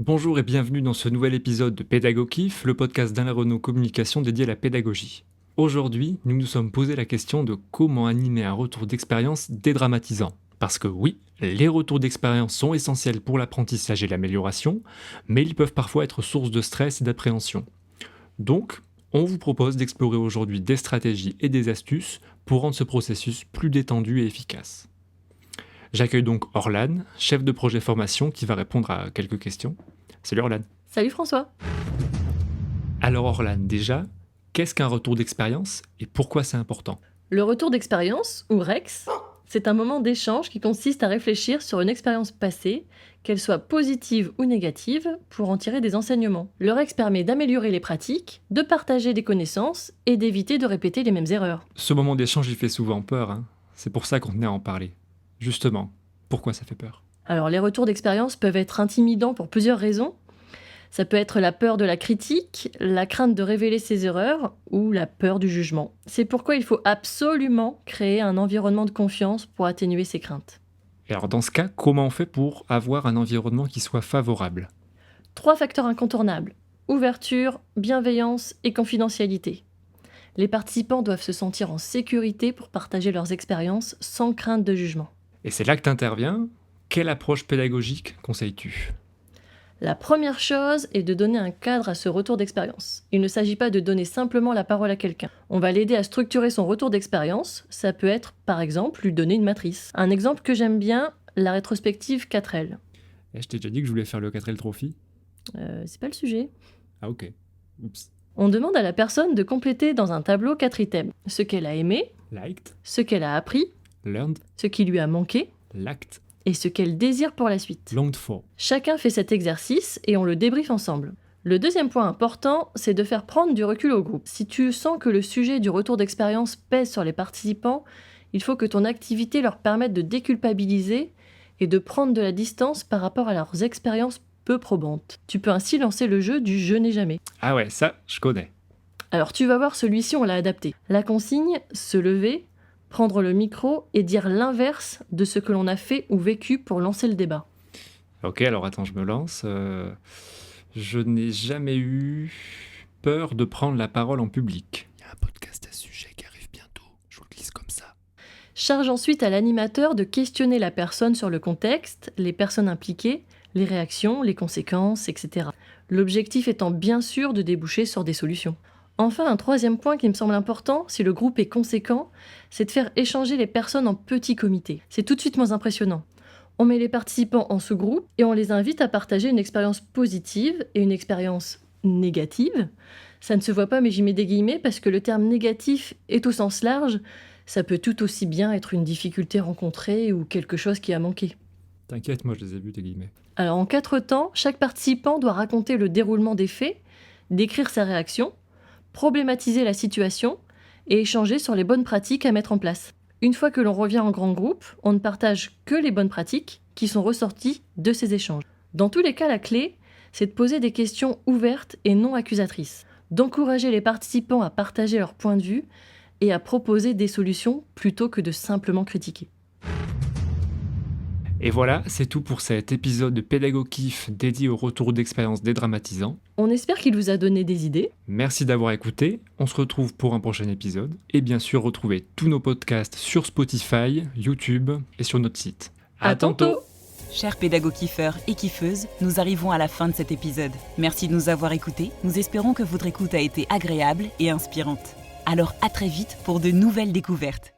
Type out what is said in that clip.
Bonjour et bienvenue dans ce nouvel épisode de Pédago-Kiff, le podcast d'Alain Renaud Communication dédié à la pédagogie. Aujourd'hui, nous nous sommes posé la question de comment animer un retour d'expérience dédramatisant. Parce que oui, les retours d'expérience sont essentiels pour l'apprentissage et l'amélioration, mais ils peuvent parfois être source de stress et d'appréhension. Donc, on vous propose d'explorer aujourd'hui des stratégies et des astuces pour rendre ce processus plus détendu et efficace. J'accueille donc Orlan, chef de projet formation, qui va répondre à quelques questions. Salut Orlan. Salut François. Alors Orlan, déjà, qu'est-ce qu'un retour d'expérience et pourquoi c'est important ? Le retour d'expérience, ou REX, c'est un moment d'échange qui consiste à réfléchir sur une expérience passée, qu'elle soit positive ou négative, pour en tirer des enseignements. Le REX permet d'améliorer les pratiques, de partager des connaissances et d'éviter de répéter les mêmes erreurs. Ce moment d'échange, il fait souvent peur, hein. C'est pour ça qu'on tenait à en parler. Justement, pourquoi ça fait peur ? Alors les retours d'expérience peuvent être intimidants pour plusieurs raisons. Ça peut être la peur de la critique, la crainte de révéler ses erreurs ou la peur du jugement. C'est pourquoi il faut absolument créer un environnement de confiance pour atténuer ces craintes. Et alors dans ce cas, comment on fait pour avoir un environnement qui soit favorable ? 3 facteurs incontournables: ouverture, bienveillance et confidentialité. Les participants doivent se sentir en sécurité pour partager leurs expériences sans crainte de jugement. Et c'est là que tu interviens. Quelle approche pédagogique conseilles-tu ? La première chose est de donner un cadre à ce retour d'expérience. Il ne s'agit pas de donner simplement la parole à quelqu'un. On va l'aider à structurer son retour d'expérience. Ça peut être, par exemple, lui donner une matrice. Un exemple que j'aime bien, la rétrospective 4L. Je t'ai déjà dit que je voulais faire le 4L Trophy. C'est pas le sujet. Ah ok. Oups. On demande à la personne de compléter dans un tableau 4 items. Ce qu'elle a aimé, Liked, ce qu'elle a appris, learned, ce qui lui a manqué lacked, et ce qu'elle désire pour la suite. longed for. Chacun fait cet exercice et on le débriefe ensemble. Le deuxième point important, c'est de faire prendre du recul au groupe. Si tu sens que le sujet du retour d'expérience pèse sur les participants, il faut que ton activité leur permette de déculpabiliser et de prendre de la distance par rapport à leurs expériences peu probantes. Tu peux ainsi lancer le jeu du « je n'ai jamais ». Ah ouais, ça, je connais. Alors tu vas voir, celui-ci, on l'a adapté. La consigne, se lever, prendre le micro et dire l'inverse de ce que l'on a fait ou vécu pour lancer le débat. Ok, alors attends, je me lance. Je n'ai jamais eu peur de prendre la parole en public. Il y a un podcast à ce sujet qui arrive bientôt. Je vous le glisse comme ça. Charge ensuite à l'animateur de questionner la personne sur le contexte, les personnes impliquées, les réactions, les conséquences, etc. L'objectif étant bien sûr de déboucher sur des solutions. Enfin, un troisième point qui me semble important, si le groupe est conséquent, c'est de faire échanger les personnes en petits comités. C'est tout de suite moins impressionnant. On met les participants en sous-groupe et on les invite à partager une expérience positive et une expérience négative. Ça ne se voit pas, mais j'y mets des guillemets parce que le terme négatif est au sens large. Ça peut tout aussi bien être une difficulté rencontrée ou quelque chose qui a manqué. T'inquiète, moi je les ai vus, tes guillemets. Alors en 4 temps, chaque participant doit raconter le déroulement des faits, décrire sa réaction, problématiser la situation et échanger sur les bonnes pratiques à mettre en place. Une fois que l'on revient en grand groupe, on ne partage que les bonnes pratiques qui sont ressorties de ces échanges. Dans tous les cas, la clé, c'est de poser des questions ouvertes et non accusatrices, d'encourager les participants à partager leur point de vue et à proposer des solutions plutôt que de simplement critiquer. Et voilà, c'est tout pour cet épisode de Pédago-Kiff dédié au retour d'expérience dédramatisant. On espère qu'il vous a donné des idées. Merci d'avoir écouté, on se retrouve pour un prochain épisode. Et bien sûr, retrouvez tous nos podcasts sur Spotify, YouTube et sur notre site. À tantôt. Chers pédago-kiffeurs et kiffeuses, nous arrivons à la fin de cet épisode. Merci de nous avoir écoutés, nous espérons que votre écoute a été agréable et inspirante. Alors à très vite pour de nouvelles découvertes.